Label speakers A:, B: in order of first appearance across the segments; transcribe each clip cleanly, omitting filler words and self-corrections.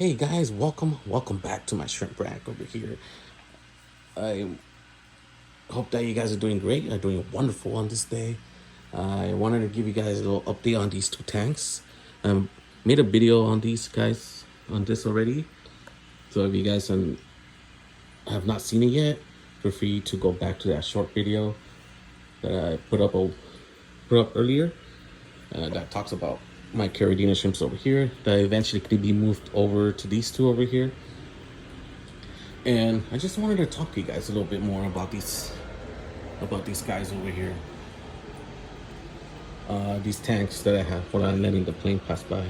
A: Hey guys, welcome back to my shrimp rack over here. I hope that you guys are doing great, are doing wonderful on this day. I wanted to give you guys a little update on these two tanks. Made a video on these guys on this already. So if you guys have not seen it yet, feel free to go back to that short video that I put up earlier. That talks about my Caridina shrimps over here that eventually could be moved over to these two over here. And I just wanted to talk to you guys a little bit more about these guys over here. These tanks that I have when I'm letting the plane pass by.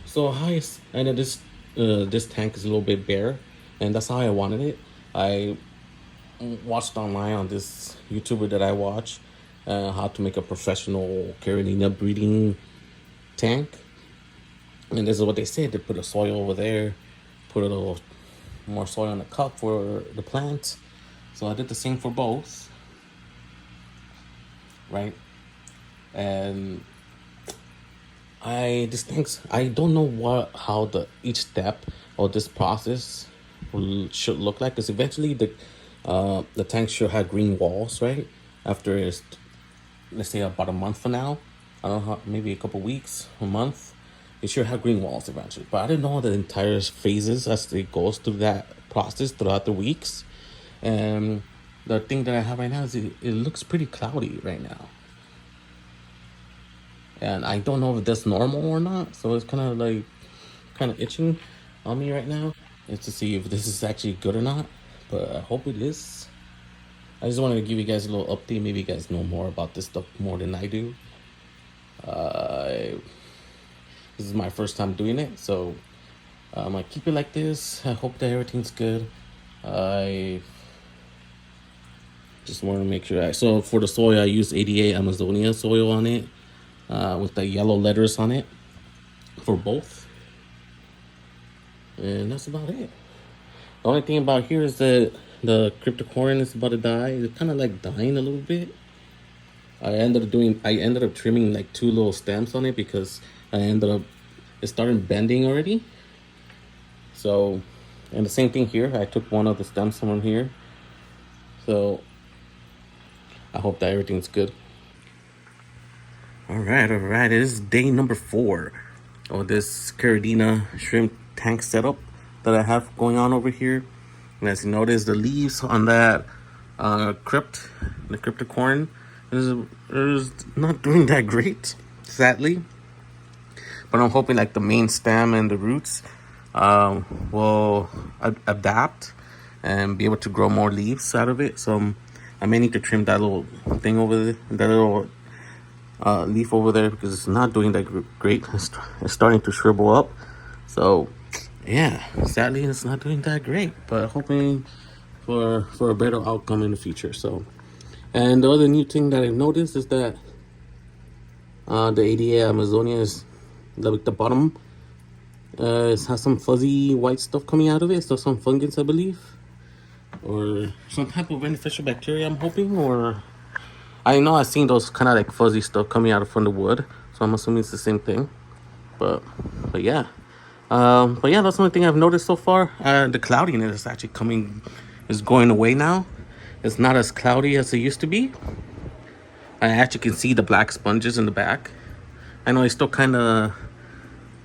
A: So I know this tank is a little bit bare, and that's how I wanted it. I watched online on this YouTuber that I watch how to make a professional Caridina breeding tank. And this is what they said. They put a soil over there, put a little more soil in the cup for the plants. So I did the same for both, right? And I don't know how each step of this process should look like, because eventually the tank should have green walls, right? After let's say about a month from now, I don't know, maybe a couple weeks, a month, it should have green walls eventually. But I didn't know the entire phases as it goes through that process throughout the weeks. And the thing that I have right now is it looks pretty cloudy right now. And I don't know if that's normal or not. So it's kind of itching on me right now. It's to see if this is actually good or not. But I hope it is. I just wanted to give you guys a little update. Maybe you guys know more about this stuff more than I do. This is my first time doing it, so I'm gonna keep it like this. I hope that everything's good. I just want to make sure. So for the soil, I use 88 Amazonia soil on it, with the yellow letters on it for both, and that's about it. The only thing about here is that the cryptocorin is about to die. It's kind of like dying a little bit. I ended up trimming like 2 little stems on it because it started bending already. So, and the same thing here. I took one of the stems from here. So, I hope that everything's good. All right. It is day number 4 of this Caridina shrimp tank setup that I have going on over here. And as you notice, the leaves on that the cryptocorin is not doing that great, sadly. But I'm hoping like the main stem and the roots will adapt and be able to grow more leaves out of it. So I may need to trim that little thing over there, that little leaf over there, because it's not doing that great. It's starting to shrivel up. So yeah, sadly it's not doing that great, but hoping for a better outcome in the future. So, and the other new thing that I've noticed is that the ADA Amazonia is the bottom has some fuzzy white stuff coming out of it. So some fungus, I believe, or some type of beneficial bacteria, I'm hoping. Or I know I've seen those kind of like fuzzy stuff coming out from the wood, so I'm assuming it's the same thing. But yeah. But yeah, that's the only thing I've noticed so far. The cloudiness is going away now. It's not as cloudy as it used to be. I actually can see the black sponges in the back. I know it's still kind of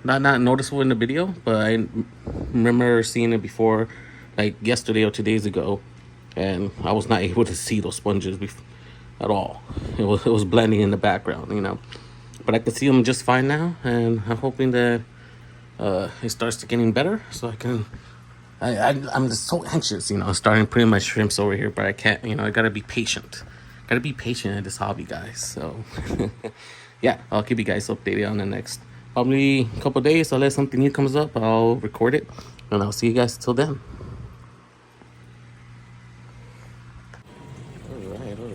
A: not noticeable in the video, but I remember seeing it before, like yesterday or 2 days ago, and I was not able to see those sponges at all. It was blending in the background, But I can see them just fine now, and I'm hoping that it starts to getting better, so I'm just so anxious, starting putting my shrimps over here, but I can't, I gotta be patient. Gotta be patient in this hobby, guys. So yeah, I'll keep you guys updated on the next probably couple days. Unless something new comes up, I'll record it, and I'll see you guys till then. All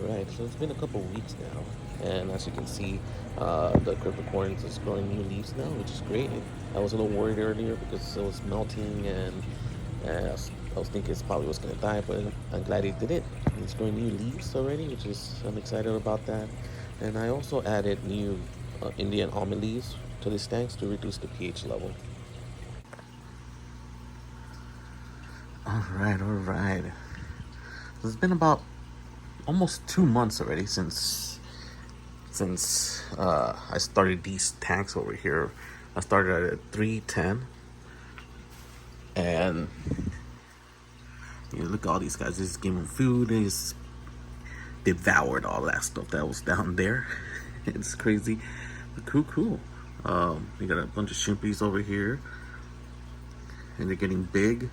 A: right. So it's been a couple weeks now, and as you can see, the cryptocorin is growing new leaves now, which is great. I was a little worried earlier because it was melting, and I was thinking it probably was gonna die, but I'm glad it did it. It's growing new leaves already, I'm excited about that. And I also added new Indian almond leaves to these tanks to reduce the pH level. All right. It's been about almost 2 months already since I started these tanks over here. I started at 310, and look at all these guys. Just give them food. They just devoured all that stuff that was down there. It's crazy, but cool. We got a bunch of shrimpies over here, and they're getting big.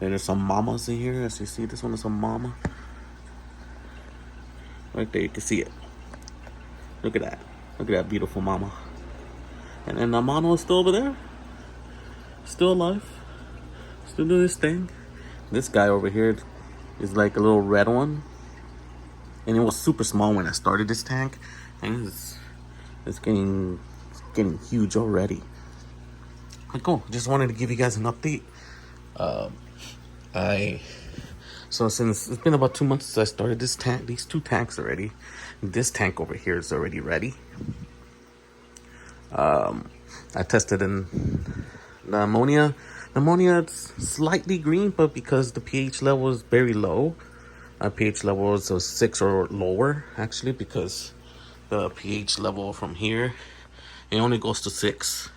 A: And there's some mamas in here. As you see, this one is a mama. Right there, you can see it. Look at that. Look at that beautiful mama. And then the mama is still over there. Still alive. Still doing this thing. This guy over here is like a little red one. And it was super small when I started this tank. And it's getting huge already. But cool. Just wanted to give you guys an update. So since it's been about 2 months since I started this tank, these 2 tanks already. This tank over here is already ready. I tested in the ammonia. The ammonia is slightly green, but because the pH level is very low, pH level is a 6 or lower actually, because the pH level from here, it only goes to 6.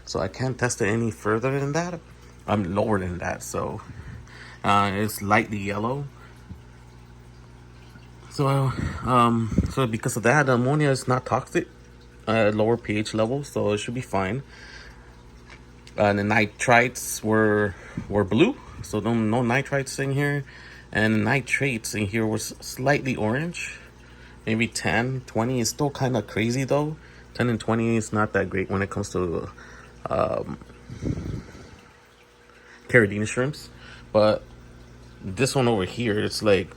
A: So I can't test it any further than that. I'm lower than that, so it's lightly yellow. So because of that, the ammonia is not toxic at lower pH levels, so it should be fine. The nitrites were blue, so no nitrites in here, and the nitrates in here was slightly orange, maybe 10, 20 is still kind of crazy though. 10 and 20 is not that great when it comes to Caridina shrimps, but this one over here, it's like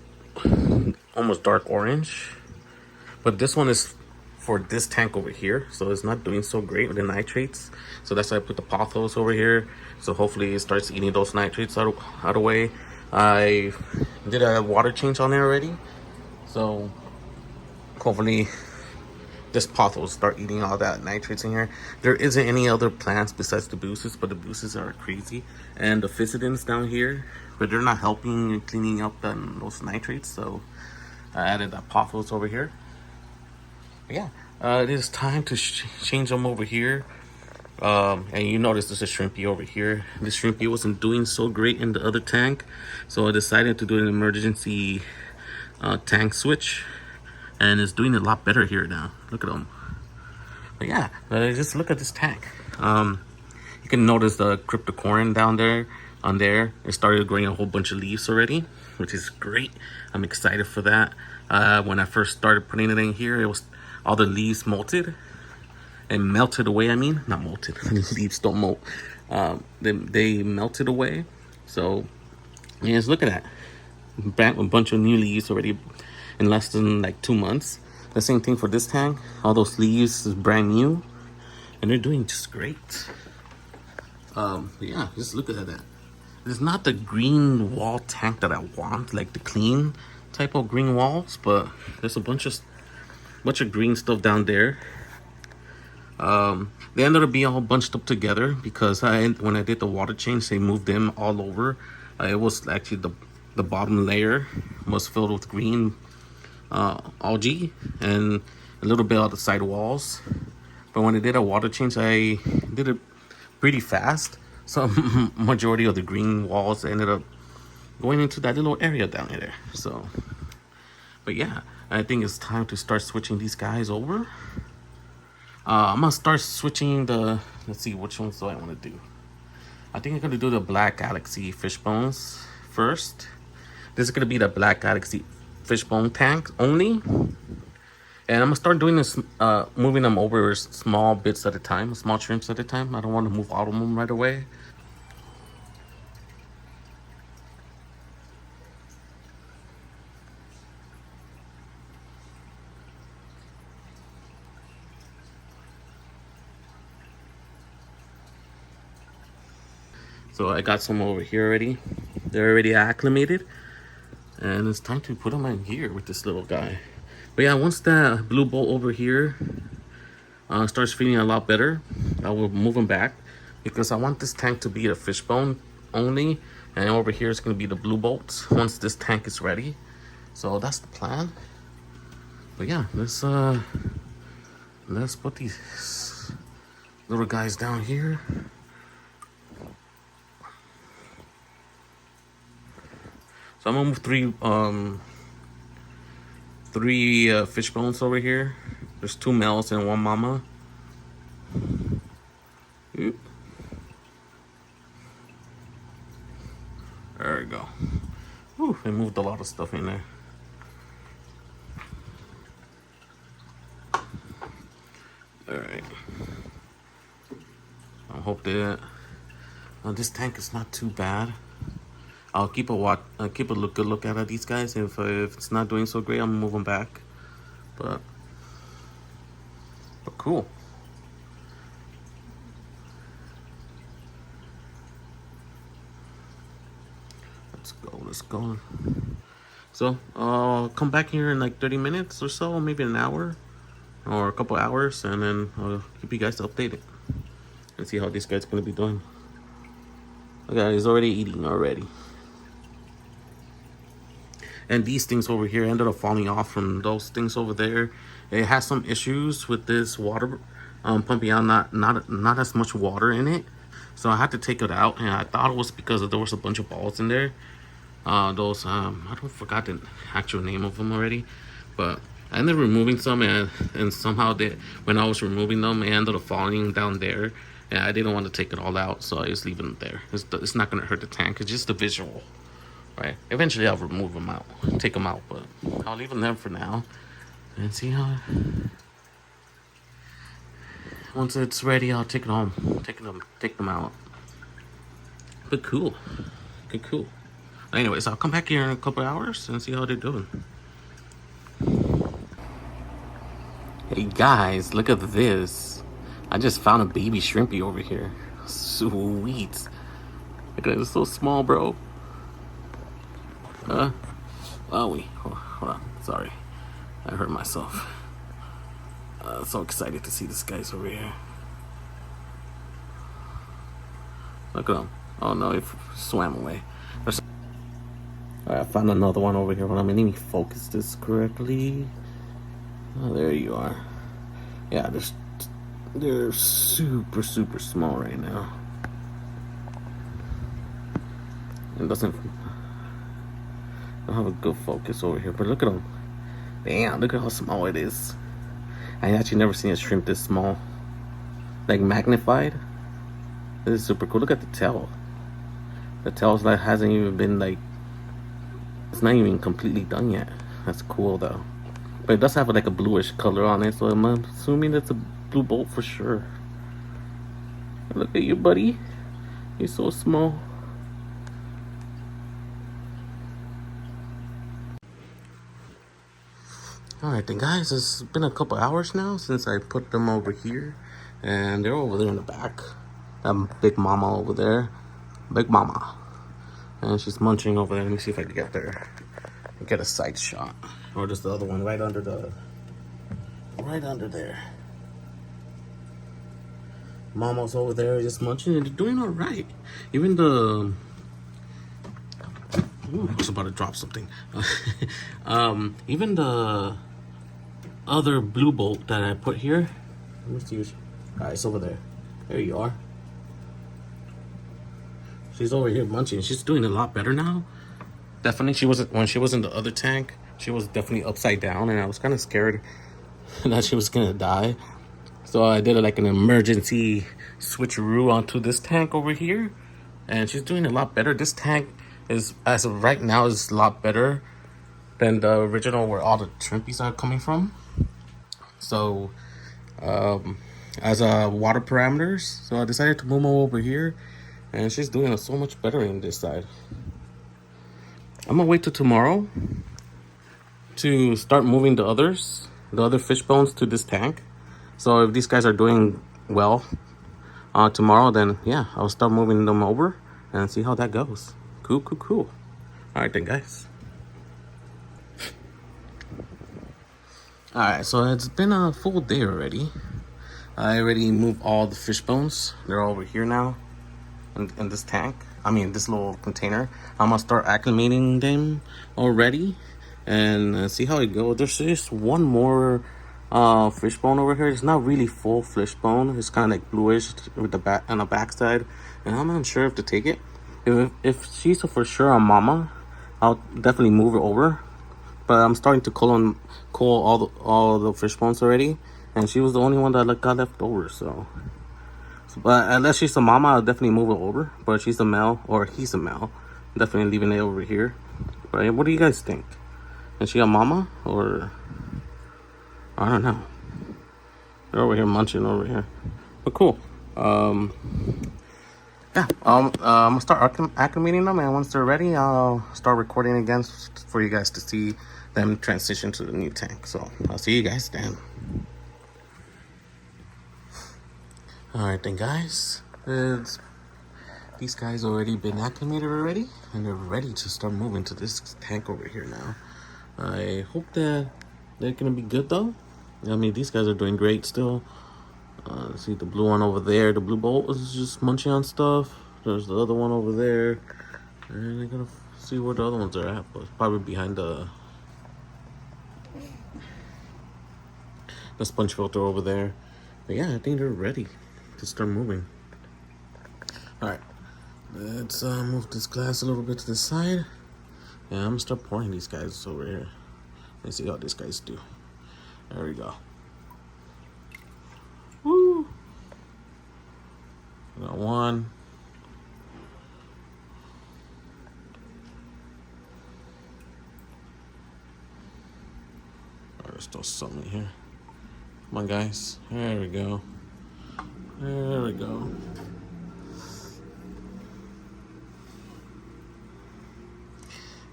A: almost dark orange. But this one is for this tank over here, so it's not doing so great with the nitrates. So that's why I put the pothos over here. So hopefully it starts eating those nitrates out of the way. I did a water change on there already, so hopefully this pothos start eating all that nitrates in here. There isn't any other plants besides the buces, but the buces are crazy, and the physidins down here, but they're not helping in cleaning up those nitrates. So I added that pothos over here. But yeah, it is time to change them over here. And you notice there's a shrimpy over here. This shrimpy wasn't doing so great in the other tank, so I decided to do an emergency tank switch, and it's doing a lot better here now. Look at them. But yeah, just look at this tank. You can notice the cryptocorin down there. On there, it started growing a whole bunch of leaves already, which is great. I'm excited for that. When I first started putting it in here, it was all the leaves molted and melted away. I mean, not molted. Leaves don't molt. They melted away. So yeah, just look at that. Back with a bunch of new leaves already in less than like 2 months. The same thing for this tank. All those leaves is brand new, and they're doing just great. Yeah, just look at that. It's not the green wall tank that I want, like the clean type of green walls, but there's a bunch of green stuff down there. They ended up being all bunched up together because when I did the water change, they moved them all over. It was actually the bottom layer was filled with green algae and a little bit of the side walls. But when I did a water change, I did it pretty fast. So majority of the green walls ended up going into that little area down there. So, but yeah, I think it's time to start switching these guys over. I'm gonna start switching let's see, which ones do I want to do? I think I'm gonna do the Black Galaxy Fishbones first. This is gonna be the Black Galaxy Fishbone tank only. And I'm gonna start doing this, moving them over small bits at a time, small shrimps at a time. I don't want to move all of them right away. So I got some over here already. They're already acclimated. And it's time to put them in here with this little guy. But yeah, once that blue bolt over here starts feeling a lot better, I will move them back because I want this tank to be a fishbone only, and over here is going to be the blue bolts once this tank is ready. So that's the plan. But yeah, let's put these little guys down here. So I'm gonna move three fish bones over here. There's 2 males and 1 mama. Oop. There we go. Whew, I moved a lot of stuff in there. Alright. I hope that this tank is not too bad. I'll keep a good look at these guys. If it's not doing so great, I'm gonna move them back. But cool. Let's go. So I'll come back here in like 30 minutes or so, maybe an hour or a couple hours, and then I'll keep you guys updated and see how this guy's gonna be doing. Okay, he's already eating already. And these things over here ended up falling off from those things over there. It has some issues with this water pumping out not as much water in it, so I had to take it out. And I thought it was because there was a bunch of balls in there. I don't forgot the actual name of them already, but I ended up removing some, and somehow when I was removing them, it ended up falling down there, and I didn't want to take it all out, so I just leave it there. It's not gonna hurt the tank. It's just the visual, right? Eventually I'll remove them out, take them out, but I'll leave them there for now and see how. Once it's ready, I'll take it home, take them out. But cool, cool. Anyways, I'll come back here in a couple hours and see how they're doing. Hey guys, look at this. I just found a baby shrimpy over here. Sweet. Look at it, it's so small, bro. Hold on, sorry. I hurt myself. So excited to see this guy's over here. Look at him. Oh no, he swam away. Alright, I found another one over here. Hold on, let me focus this correctly. Oh, there you are. Yeah, they're super small right now. It don't have a good focus over here, but look at them. Damn, look at how small it is. I actually never seen a shrimp this small. Like magnified. This is super cool. Look at the tail. The tail's like hasn't even been like, it's not even completely done yet. That's cool though. But it does have like a bluish color on it, so I'm assuming it's a blue bolt for sure. Look at you, buddy. You're so small. Alright then guys, it's been a couple hours now since I put them over here. And they're over there in the back. That big mama over there. Big mama. And she's munching over there. Let me see if I can get there. Get a side shot. Or just the other one right under there. Mama's over there just munching and they're doing alright. Even the... Ooh, I was about to drop something. Even the other blue bolt that I put here. Let me see. Alright, it's over there. There you are. She's over here munching. She's doing a lot better now. Definitely, when she was in the other tank, she was definitely upside down, and I was kind of scared that she was gonna die. So I did like an emergency switcheroo onto this tank over here, and she's doing a lot better. This tank is, as of right now, is a lot better than the original where all the shrimpies are coming from. So, as water parameters, so I decided to move them over here, and she's doing so much better in this side. I'm gonna wait till tomorrow to start moving the other fish bones to this tank. So if these guys are doing well tomorrow, then yeah, I'll start moving them over and see how that goes. Cool. All right then, guys. Alright, so it's been a full day already. I already moved all the fish bones. They're over here now in this tank. I mean, this little container. I'm gonna start acclimating them already and see how it goes. There's just one more fish bone over here. It's not really full fish bone. It's kind of like bluish with the back on the backside, and I'm not sure if to take it. If she's for sure a mama, I'll definitely move her over. But I'm starting to cull all the fish bones already, and she was the only one that got left over. So, but unless she's a mama, I'll definitely move it over. But if she's a male or he's a male, definitely leaving it over here. But what do you guys think? Is she a mama or I don't know? They're over here munching over here. But cool. Yeah, I'm gonna start acclimating them, and once they're ready, I'll start recording again for you guys to see them transition to the new tank. So I'll see you guys then. Alright then, guys, these guys already been acclimated already, and they're ready to start moving to this tank over here now. I hope that they're gonna be good though. I mean, these guys are doing great still. See the blue one over there. The blue bolt is just munching on stuff. There's the other one over there. And I gotta see where the other ones are at. But it's probably behind the sponge filter over there. But yeah, I think they're ready to start moving. Alright. Let's move this glass a little bit to the side. And I'm gonna start pouring these guys over here. Let's see how these guys do. There we go. Woo! Got one. Oh, there's still something here. Come on, guys. There we go. There we go.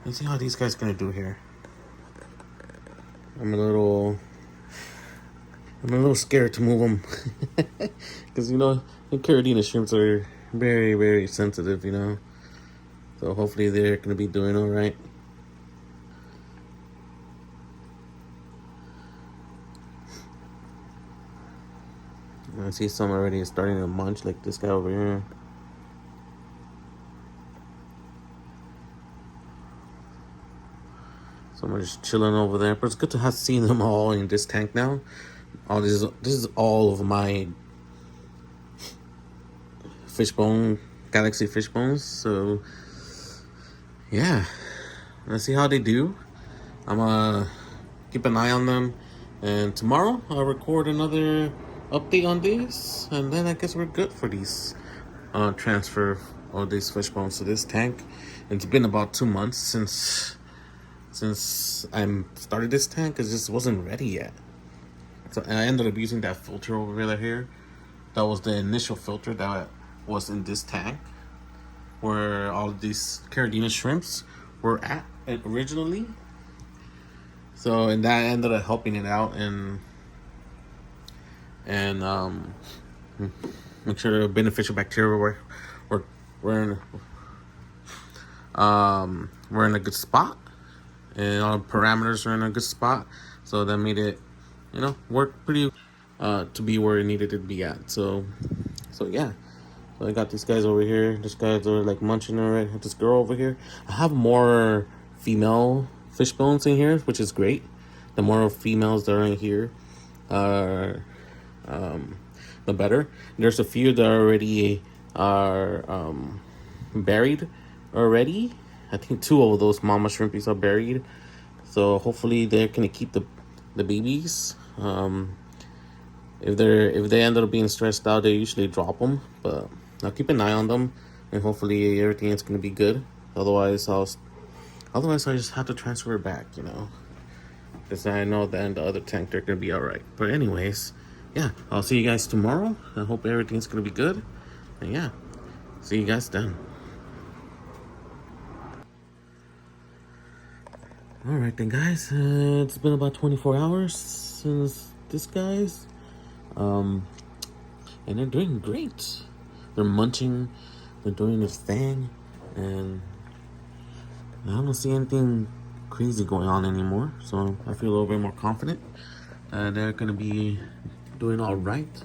A: Let's see how these guys gonna do here. I'm a little scared to move them. Because, you know, the Caridina shrimps are very, very sensitive, you know. So hopefully they're going to be doing all right. I see some already starting to munch, like this guy over here. Some are just chilling over there. But it's good to have seen them all in this tank now. This is all of my fishbone, Galaxy Fishbones. So yeah, let's see how they do. I'm gonna keep an eye on them, and tomorrow I'll record another update on this, and then I guess we're good for these transfer of these fishbones to this tank. It's been about 2 months since I started this tank. It just wasn't ready yet. So I ended up using that filter over here. That was the initial filter that was in this tank, where all of these Caridina shrimps were at originally. So, and that ended up helping it out and make sure the beneficial bacteria were in a good spot, and all the parameters are in a good spot. So that made it, you know, work pretty to be where it needed to be at. So yeah. So I got these guys over here. These guys are like munching already. This girl over here. I have more female fish bones in here, which is great. The more females that are in here, the better. There's a few that already are buried already. I think 2 of those mama shrimpies are buried. So hopefully they're gonna keep the babies. If they end up being stressed out, they usually drop them. But I'll keep an eye on them, and hopefully everything is gonna be good. Otherwise I just have to transfer it back, you know, because I know that in the other tank they're gonna be all right. But anyways, yeah, I'll see you guys tomorrow. I hope everything's gonna be good, and yeah, see you guys then. All right then, guys. It's been about 24 hours since this guys. And they're doing great. They're munching, they're doing their thing, and I don't see anything crazy going on anymore, so I feel a little bit more confident. they're gonna be doing all right.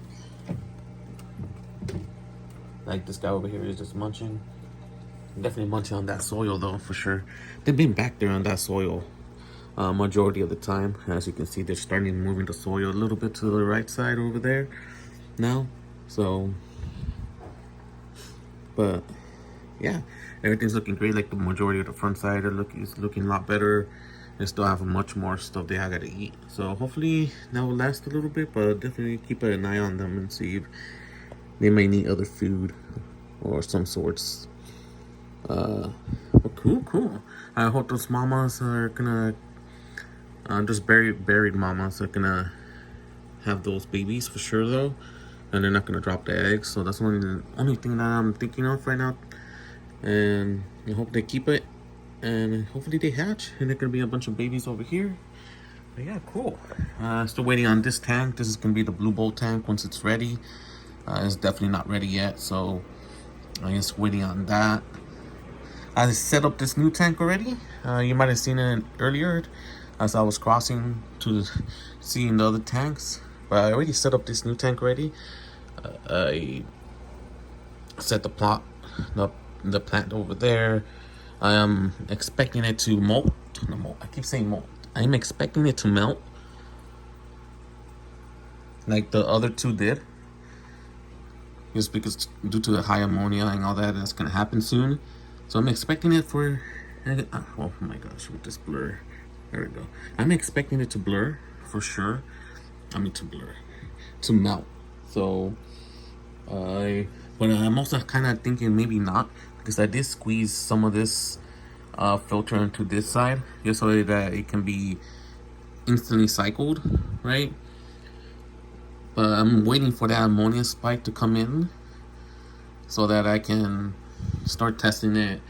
A: Like this guy over here is just munching. Definitely munching on that soil though, for sure. They've been back there on that soil majority of the time. As you can see, they're starting to move the soil a little bit to the right side over there now. So, but yeah, everything's looking great. Like the majority of the front side is looking a lot better. They still have much more stuff they gotta eat. So hopefully that will last a little bit, but definitely keep an eye on them and see if they may need other food or some sorts. But cool. I hope those mamas are gonna, just buried mamas are gonna have those babies for sure though, and they're not gonna drop the eggs. So that's the only thing that I'm thinking of right now. And I hope they keep it, and hopefully they hatch, and there gonna be a bunch of babies over here. But yeah, cool. Still waiting on this tank. This is gonna be the blue bolt tank once it's ready. It's definitely not ready yet, so I'm just waiting on that. I set up this new tank already. You might have seen it earlier as I was crossing to seeing the other tanks, but I already set up this new tank already. I set the plot, the plant over there. I am expecting it to molt. I keep saying molt. I'm expecting it to melt like the other two did, just because due to the high ammonia and all that, that's gonna happen soon. So I'm expecting it for, oh my gosh, with this blur, there we go. I'm expecting it to blur for sure. To melt. So but I'm also kind of thinking maybe not, because I did squeeze some of this filter into this side just so that it can be instantly cycled, right? But I'm waiting for that ammonia spike to come in so that I can start testing it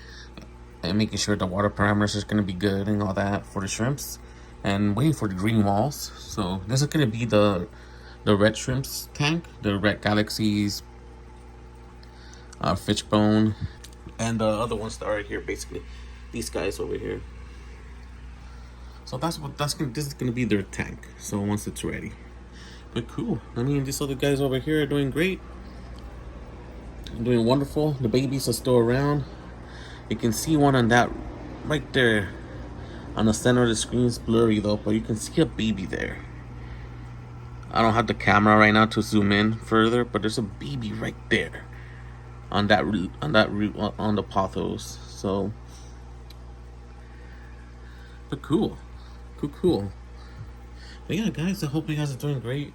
A: and making sure the water parameters is going to be good and all that for the shrimps, and waiting for the green walls. So this is going to be the red shrimps tank, the Red Galaxy's Fishbone, and the other ones that are right here, basically these guys over here. So this is gonna be their tank. So once it's ready, but cool. I mean, these other guys over here are doing great, doing wonderful. The babies are still around. You can see one on that right there on the center of the screen. Is blurry though, but you can see a baby there. I don't have the camera right now to zoom in further, but there's a baby right there on the pothos. So, but cool. But yeah, guys, I hope you guys are doing great.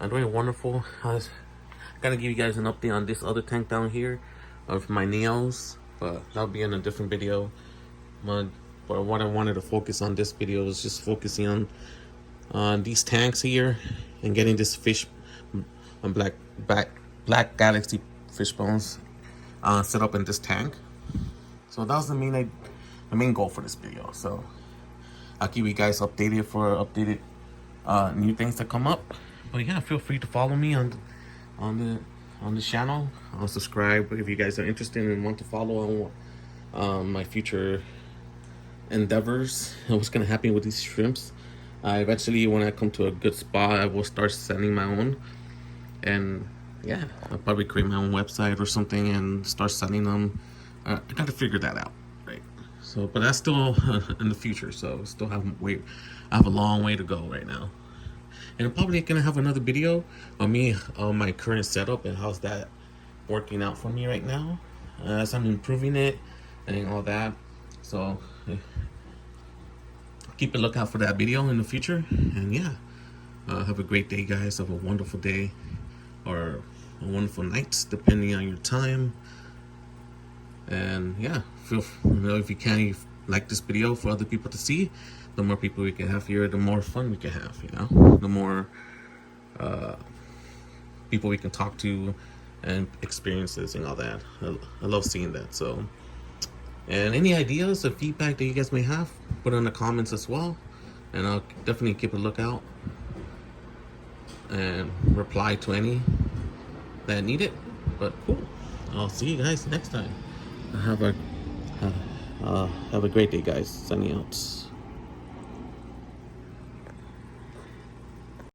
A: I'm doing wonderful. I gotta give you guys an update on this other tank down here of my Neos, but that'll be in a different video. But what I wanted to focus on this video was just focusing on these tanks here and getting this fish on Black Galaxy Fishbones set up in this tank. So that was the main goal for this video. So I'll keep you guys updated for updated new things that come up. But yeah, feel free to follow me on the channel. I'll subscribe if you guys are interested and want to follow on my future endeavors and what's gonna happen with these shrimps. Eventually, when I come to a good spot, I will start sending my own, and yeah, I'll probably create my own website or something and start selling them. I gotta figure that out, right? So, but that's still in the future. So, still I have a long way to go right now. And I'm probably gonna have another video on me on my current setup and how's that working out for me right now, as I'm improving it and all that. So, keep a lookout for that video in the future. And yeah, have a great day, guys. Have a wonderful day or a wonderful night, depending on your time. And yeah, if you can, like this video for other people to see. The more people we can have here, the more fun we can have, you know, the more people we can talk to and experiences and all that. I love seeing that. So, and any ideas or feedback that you guys may have, put in the comments as well, and I'll definitely keep a lookout and reply to any that need it. But cool, I'll see you guys next time. Have a great day, guys. Signing out.